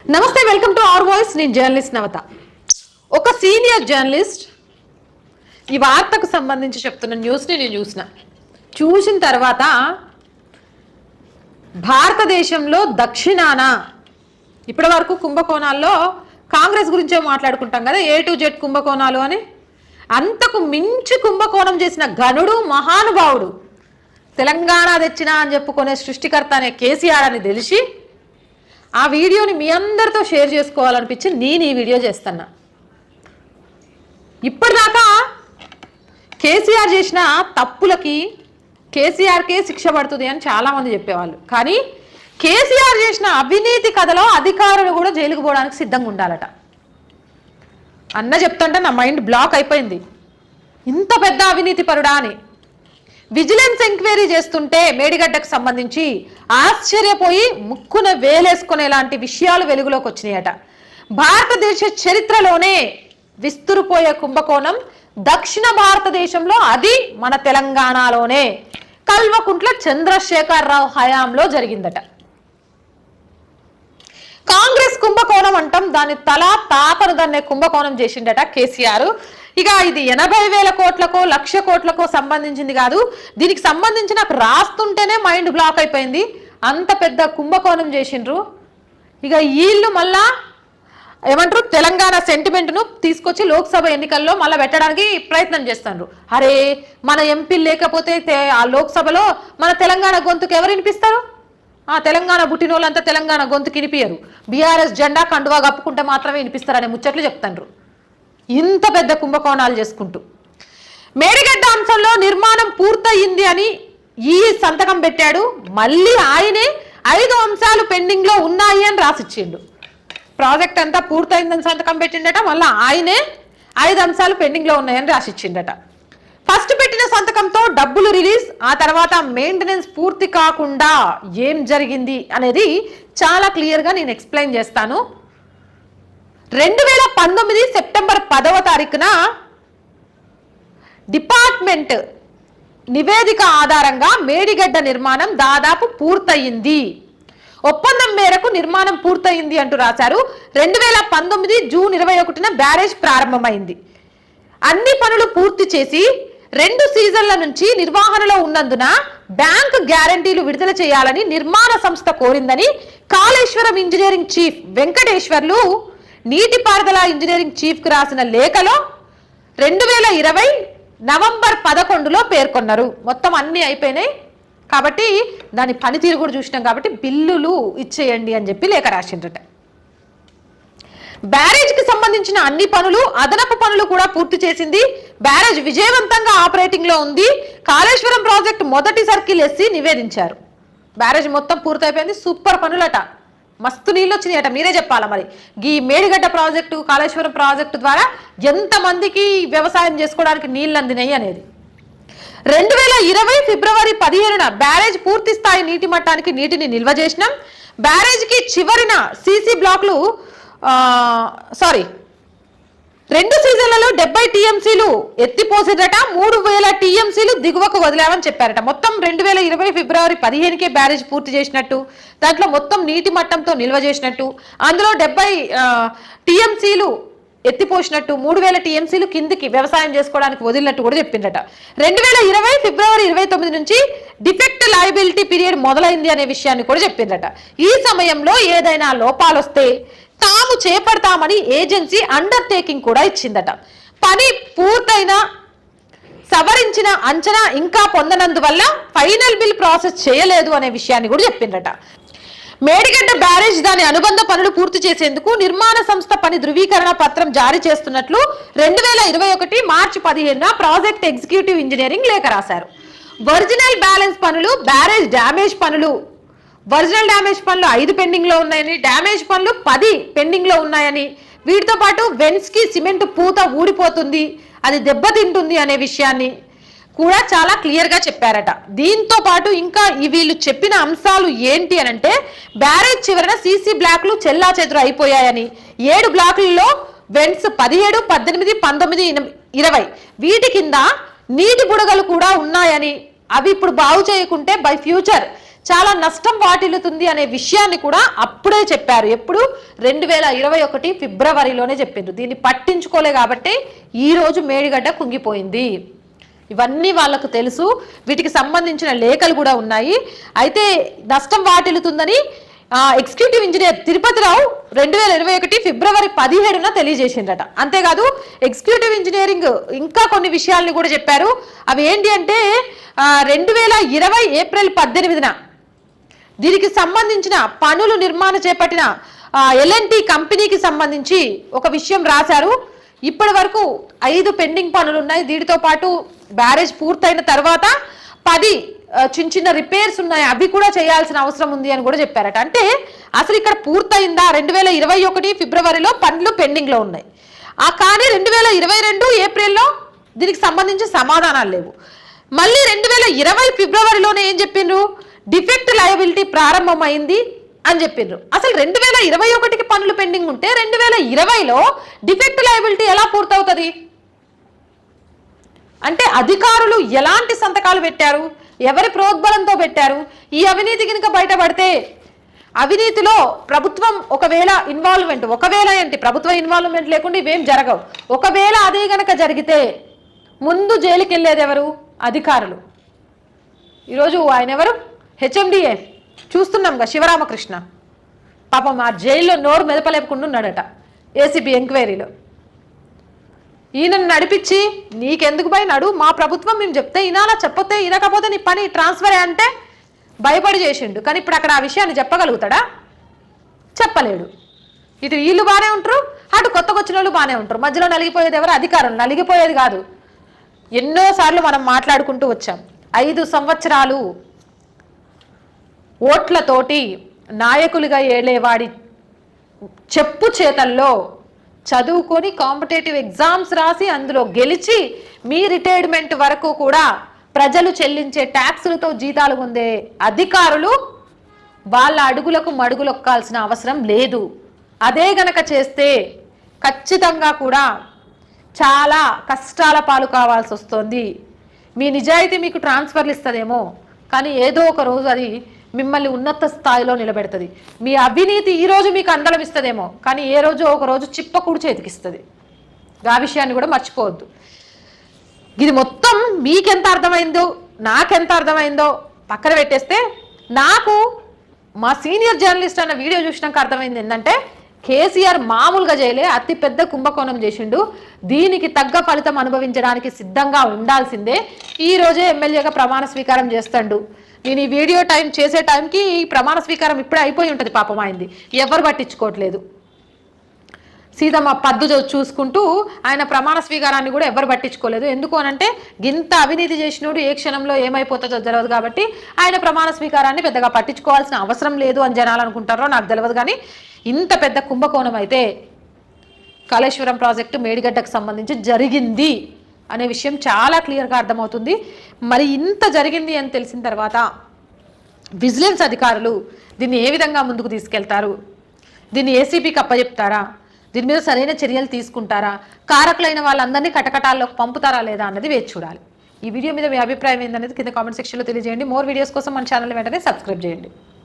నమస్తే, welcome to our voice. నేను journalist నవత. ఒక సీనియర్ జర్నలిస్ట్ ఈ వార్తకు సంబంధించి చెప్తున్న న్యూస్ని నేను చూసిన తర్వాత భారతదేశంలో దక్షిణాన ఇప్పటి వరకు కుంభకోణాల్లో కాంగ్రెస్ గురించే మాట్లాడుకుంటాం కదా, A to Z కుంభకోణాలు అని. అంతకు మించి కుంభకోణం చేసిన ఘనుడు, మహానుభావుడు, తెలంగాణ తెచ్చినా అని చెప్పుకునే సృష్టికర్త అనే కేసీఆర్ అని తెలిసి ఆ వీడియోని మీ అందరితో షేర్ చేసుకోవాలనిపించి నేను ఈ వీడియో చేస్తున్నా. ఇప్పటిదాకా కేసీఆర్ చేసిన తప్పులకి కేసీఆర్కే శిక్ష పడుతుంది అని చాలామంది చెప్పేవాళ్ళు. కానీ కేసీఆర్ చేసిన అవినీతి కథలో అధికారులు కూడా జైలుకు పోవడానికి సిద్ధంగా ఉండాలట. అన్న చెప్తుంటే నా మైండ్ బ్లాక్ అయిపోయింది. ఇంత పెద్ద అవినీతి పరుడా అని. విజిలెన్స్ ఎంక్వైరీ చేస్తుంటే మేడిగడ్డకు సంబంధించి ఆశ్చర్యపోయి ముక్కున వేలేసుకునేలాంటి విషయాలు వెలుగులోకి వచ్చినాయట. భారతదేశ చరిత్రలోనే విస్తురుపోయే కుంభకోణం దక్షిణ భారతదేశంలో, అది మన తెలంగాణలోనే కల్వకుంట్ల చంద్రశేఖరరావు హయాంలో జరిగిందట. కాంగ్రెస్ కుంభకోణం అంటాం, దాని తాతను దాన్నే కుంభకోణం చేసిండట కేసీఆర్. ఇక ఇది 80,000 కోట్లకో 1,00,000 కోట్లకో సంబంధించింది కాదు. దీనికి సంబంధించి నాకు రాస్తుంటేనే మైండ్ బ్లాక్ అయిపోయింది. అంత పెద్ద కుంభకోణం చేసిండ్రు. ఇక వీళ్ళు మళ్ళా ఏమంటారు, తెలంగాణ సెంటిమెంట్ను తీసుకొచ్చి లోక్సభ ఎన్నికల్లో మళ్ళీ పెట్టడానికి ప్రయత్నం చేస్తున్నారు. అరే, మన ఎంపీలు లేకపోతే ఆ లోక్సభలో మన తెలంగాణ గొంతుకు ఎవరు వినిపిస్తారు? ఆ తెలంగాణ పుట్టిన వాళ్ళంతా తెలంగాణ గొంతుకు వినిపించరు. బీఆర్ఎస్ జెండా కండువా కప్పుకుంటే మాత్రమే వినిపిస్తారనే ముచ్చట్లు చెప్తాండ్రు. ఇంత పెద్ద కుంభకోణాలు చేసుకుంటూ మేడిగడ్డ అంశంలో నిర్మాణం పూర్తయింది అని ఈ సంతకం పెట్టాడు. మళ్ళీ ఆయనే 5 అంశాలు పెండింగ్ లో ఉన్నాయి అని రాసిచ్చిండు. ప్రాజెక్ట్ అంతా పూర్తయిందని సంతకం పెట్టిండట. మళ్ళీ ఆయనే 5 అంశాలు పెండింగ్ లో ఉన్నాయని రాసిచ్చిండట. ఫస్ట్ పెట్టిన సంతకంతో డబ్బులు రిలీజ్, ఆ తర్వాత మెయింటెనెన్స్ పూర్తి కాకుండా ఏం జరిగింది అనేది చాలా క్లియర్గా నేను ఎక్స్ప్లెయిన్ చేస్తాను. 2019 సెప్టెంబర్ 10వ తారీఖున డిపార్ట్మెంట్ నివేదిక ఆధారంగా మేడిగడ్డ నిర్మాణం దాదాపు పూర్తయింది. ఒప్పందం మేరకు నిర్మాణం పూర్తయింది అంటూ రాశారు. 2019 జూన్ 21న బ్యారేజ్ ప్రారంభమైంది. అన్ని పనులు పూర్తి చేసి 2 సీజన్ల నుంచి నిర్వహణలో ఉన్నందున బ్యాంక్ గ్యారంటీలు విడుదల చేయాలని నిర్మాణ సంస్థ కోరిందని కాళేశ్వరం ఇంజనీరింగ్ చీఫ్ వెంకటేశ్వర్లు నీటిపారుదల ఇంజనీరింగ్ చీఫ్ కు రాసిన లేఖలో 2020 నవంబర్ 11లో పేర్కొన్నారు. మొత్తం అన్ని అయిపోయినాయి కాబట్టి దాని పనితీరు కూడా చూసినాం కాబట్టి బిల్లులు ఇచ్చేయండి అని చెప్పి లేఖ రాసిండ్రట. బ్యారేజ్కి సంబంధించిన అన్ని పనులు, అదనపు పనులు కూడా పూర్తి చేసింది. బ్యారేజ్ విజయవంతంగా ఆపరేటింగ్ లో ఉంది. కాళేశ్వరం ప్రాజెక్టు మొదటి సర్కిల్ ఎస్సి నివేదించారు. బ్యారేజ్ మొత్తం పూర్తయిపోయింది. సూపర్ పనులట, మస్తు నీళ్ళు వచ్చినాయట. మీరే చెప్పాలా మరి, ఈ మేడిగడ్డ ప్రాజెక్టు, కాళేశ్వరం ప్రాజెక్టు ద్వారా ఎంతమందికి వ్యవసాయం చేసుకోవడానికి నీళ్ళు అందినాయి అనేది. 2020 ఫిబ్రవరి 15న బ్యారేజ్ పూర్తి స్థాయి నీటి మట్టానికి నీటిని నిల్వ చేసినాం. బ్యారేజ్కి చివరిన సీసీ బ్లాక్లు 2 సీజన్లలో 70 టీఎంసీలు ఎత్తిపోసేదట. 3,000 టీఎంసీలు దిగువకు వదిలామని చెప్పారట. మొత్తం 2020 ఫిబ్రవరి 15కే బ్యారేజ్ పూర్తి చేసినట్టు, దాంట్లో మొత్తం నీటి మట్టంతో నిల్వ చేసినట్టు, అందులో 70 టీఎంసీలు ఎత్తిపోసినట్టు, 3,000 టీఎంసీలు కిందికి వ్యవసాయం చేసుకోవడానికి వదిలినట్టు కూడా చెప్పిందట. 2020 ఫిబ్రవరి 29 నుంచి డిఫెక్ట్ లయబిలిటీ పీరియడ్ మొదలైంది అనే విషయాన్ని కూడా చెప్పిందట. ఈ సమయంలో ఏదైనా లోపాలు వస్తే తాము చేపడతామని ఏజెన్సీ అండర్టేకింగ్ కూడా ఇచ్చిందట. పని పూర్తయిన సవరించిన అంచనా ఇంకా పొందనందువల్ల ఫైనల్ బిల్ ప్రాసెస్ చేయలేదు అనే విషయాన్ని కూడా చెప్పిందట. మేడిగడ్డ బ్యారేజ్ దాని అనుబంధ పనులు పూర్తి చేసేందుకు నిర్మాణ సంస్థ పని ధృవీకరణ పత్రం జారీ చేస్తున్నట్లు 2021 మార్చి 15న ప్రాజెక్ట్ ఎగ్జిక్యూటివ్ ఇంజనీరింగ్ లేఖ రాశారు. ఒరిజినల్ బ్యాలెన్స్ పనులు, బ్యారేజ్ డ్యామేజ్ పనులు, ఒరిజినల్ డ్యామేజ్ పనులు 5 పెండింగ్ లో ఉన్నాయని, డ్యామేజ్ పనులు 10 పెండింగ్ లో ఉన్నాయని, వీటితో పాటు వెన్స్ కి సిమెంట్ పూత ఊడిపోతుంది, అది దెబ్బతింటుంది అనే విషయాన్ని కూడా చాలా క్లియర్ గా చెప్పారట. దీంతో పాటు ఇంకా వీళ్ళు చెప్పిన అంశాలు ఏంటి అని అంటే, బ్యారేజ్ చివరన సీసీ బ్లాక్లు చెల్లా చెదురు అయిపోయాయని, 7 బ్లాకులలో వెన్స్ 17, 18, 19, 20 వీటి కింద నీటి బుడగలు కూడా ఉన్నాయని, అవి ఇప్పుడు బాగు చేయకుంటే బై ఫ్యూచర్ చాలా నష్టం వాటిల్లుతుంది అనే విషయాన్ని కూడా అప్పుడే చెప్పారు. ఎప్పుడు 2021 ఫిబ్రవరిలోనే చెప్పిండ్రు. దీన్ని పట్టించుకోలే కాబట్టి ఈరోజు మేడిగడ్డ కుంగిపోయింది. ఇవన్నీ వాళ్ళకు తెలుసు. వీటికి సంబంధించిన లేఖలు కూడా ఉన్నాయి. అయితే నష్టం వాటిల్లుతుందని ఎగ్జిక్యూటివ్ ఇంజనీర్ తిరుపతిరావు 2021 ఫిబ్రవరి 17న తెలియజేసిందట. అంతేకాదు ఎగ్జిక్యూటివ్ ఇంజనీరింగ్ ఇంకా కొన్ని విషయాల్ని కూడా చెప్పారు. అవి ఏంటి అంటే 2020 ఏప్రిల్ 18న దీనికి సంబంధించిన పనులు నిర్మాణం చేపట్టిన L&T కంపెనీకి సంబంధించి ఒక విషయం రాశారు. ఇప్పటి వరకు 5 పెండింగ్ పనులు ఉన్నాయి. దీనితో పాటు బ్యారేజ్ పూర్తయిన తర్వాత 10 చిన్న రిపేర్స్ ఉన్నాయి, అవి కూడా చేయాల్సిన అవసరం ఉంది అని కూడా చెప్పారట. అంటే అసలు ఇక్కడ పూర్తయిందా? 2021 ఫిబ్రవరిలో పనులు పెండింగ్ లో ఉన్నాయి. కానీ 2022 ఏప్రిల్లో దీనికి సంబంధించి సమాధానాలు లేవు. మళ్ళీ 2020 ఫిబ్రవరిలోనే ఏం చెప్పిండ్రు? డిఫెక్ట్ లయబిలిటీ ప్రారంభమైంది అని చెప్పిండ్రు. అసలు 2021కి పనులు పెండింగ్ ఉంటే 2020లో డిఫెక్ట్ లయబిలిటీ ఎలా పూర్తవుతుంది? అంటే అధికారులు ఎలాంటి సంతకాలు పెట్టారు, ఎవరి ప్రోద్బలంతో పెట్టారు? ఈ అవినీతి కనుక బయటపడితే, అవినీతిలో ప్రభుత్వం ఒకవేళ ఇన్వాల్వ్మెంట్, ఒకవేళ ఏంటి ప్రభుత్వ ఇన్వాల్వ్మెంట్ లేకుండా ఇవేం జరగవు. ఒకవేళ అదే గనక జరిగితే ముందు జైలుకి వెళ్ళేది ఎవరు? అధికారులు. ఈరోజు ఆయన ఎవరు? HMDA చూస్తున్నాంగా, శివరామకృష్ణ. పాపం ఆ జైల్లో నోరు మెదపలేకుండా ఉన్నాడట ఏసీబీ ఎంక్వైరీలో. ఈయనను నడిపించి నీకెందుకు పోయినాడు, మా ప్రభుత్వం మేము చెప్తే ఇనాలా, చెప్పొతే ఇనకపోతే నీ పని ట్రాన్స్ఫర్ అంటే భయపడి చేసిండు. కానీ ఇప్పుడు అక్కడ ఆ విషయాన్ని చెప్పగలుగుతాడా? చెప్పలేడు. ఇటు వీళ్ళు బాగానే ఉంటారు, అటు కొత్తగా వచ్చిన వాళ్ళు బాగానే ఉంటారు. మధ్యలో నలిగిపోయేది ఎవరు? అధికారులు. నలిగిపోయేది కాదు. ఎన్నోసార్లు మనం మాట్లాడుకుంటూ వచ్చాం. 5 సంవత్సరాలు ఓట్లతోటి నాయకులుగా ఏలేవాడి చెప్పు చేతల్లో చదువుకొని కాంపిటేటివ్ ఎగ్జామ్స్ రాసి అందులో గెలిచి మీ రిటైర్మెంట్ వరకు కూడా ప్రజలు చెల్లించే ట్యాక్సులతో జీతాలు పొందే అధికారులు వాళ్ళ అడుగులకు మడుగులొక్కాల్సిన అవసరం లేదు. అదే గనక చేస్తే ఖచ్చితంగా కూడా చాలా కష్టాల పాలు కావాల్సి వస్తుంది. మీ నిజాయితీ మీకు ట్రాన్స్ఫర్లు ఇస్తుందేమో, కానీ ఏదో ఒక రోజు అది మిమ్మల్ని ఉన్నత స్థాయిలో నిలబెడుతుంది. మీ అవినీతి ఈరోజు మీకు అందలం ఇస్తుందేమో, కానీ ఏ రోజు ఒక రోజు చిప్పకూడు చేతికిస్తుంది. ఆ విషయాన్ని కూడా మర్చిపోవద్దు. ఇది మొత్తం మీకెంత అర్థమైందో నాకెంత అర్థమైందో పక్కన పెట్టేస్తే, నాకు మా సీనియర్ జర్నలిస్ట్ అన్న వీడియో చూసినాక అర్థమైంది ఏంటంటే, కేసీఆర్ మామూలుగా చేయలే, అతి పెద్ద కుంభకోణం చేసిండు. దీనికి తగ్గ ఫలితం అనుభవించడానికి సిద్ధంగా ఉండాల్సిందే. ఈ రోజే ఎమ్మెల్యేగా ప్రమాణ స్వీకారం చేస్తాడు. నేను ఈ వీడియో చేసే టైంకి ఈ ప్రమాణ స్వీకారం ఇప్పుడే అయిపోయి ఉంటుంది. పాపం అయింది, ఎవరు పట్టించుకోవట్లేదు. సీతమ్మ పద్దు చూసుకుంటూ ఆయన ప్రమాణ స్వీకారాన్ని కూడా ఎవరు పట్టించుకోలేదు. ఎందుకు అనంటే గింత అవినీతి చేసినోడు ఏ క్షణంలో ఏమైపోతుందో తెలియదు కాబట్టి ఆయన ప్రమాణ స్వీకారాన్ని పెద్దగా పట్టించుకోవాల్సిన అవసరం లేదు అని జనాలు అనుకుంటారో నాకు తెలియదు. కానీ ఇంత పెద్ద కుంభకోణం అయితే కాళేశ్వరం ప్రాజెక్టు మేడిగడ్డకు సంబంధించి జరిగింది అనే విషయం చాలా క్లియర్గా అర్థమవుతుంది. మరి ఇంత జరిగింది అని తెలిసిన తర్వాత విజిలెన్స్ అధికారులు దీన్ని ఏ విధంగా ముందుకు తీసుకెళ్తారు? దీన్ని ఏసీబీకి అప్పచెప్తారా? దీని మీద సరైన చర్యలు తీసుకుంటారా? కారకులైన వాళ్ళందరినీ కటకటాల్లోకి పంపుతారా లేదా అన్నది వేచి చూడాలి. ఈ వీడియో మీద మీ అభిప్రాయం ఏందనేది కింద కామెంట్ సెక్షన్లో తెలియజేయండి. మోర్ వీడియోస్ కోసం మన ఛానల్ వెంటనే సబ్స్క్రైబ్ చేయండి.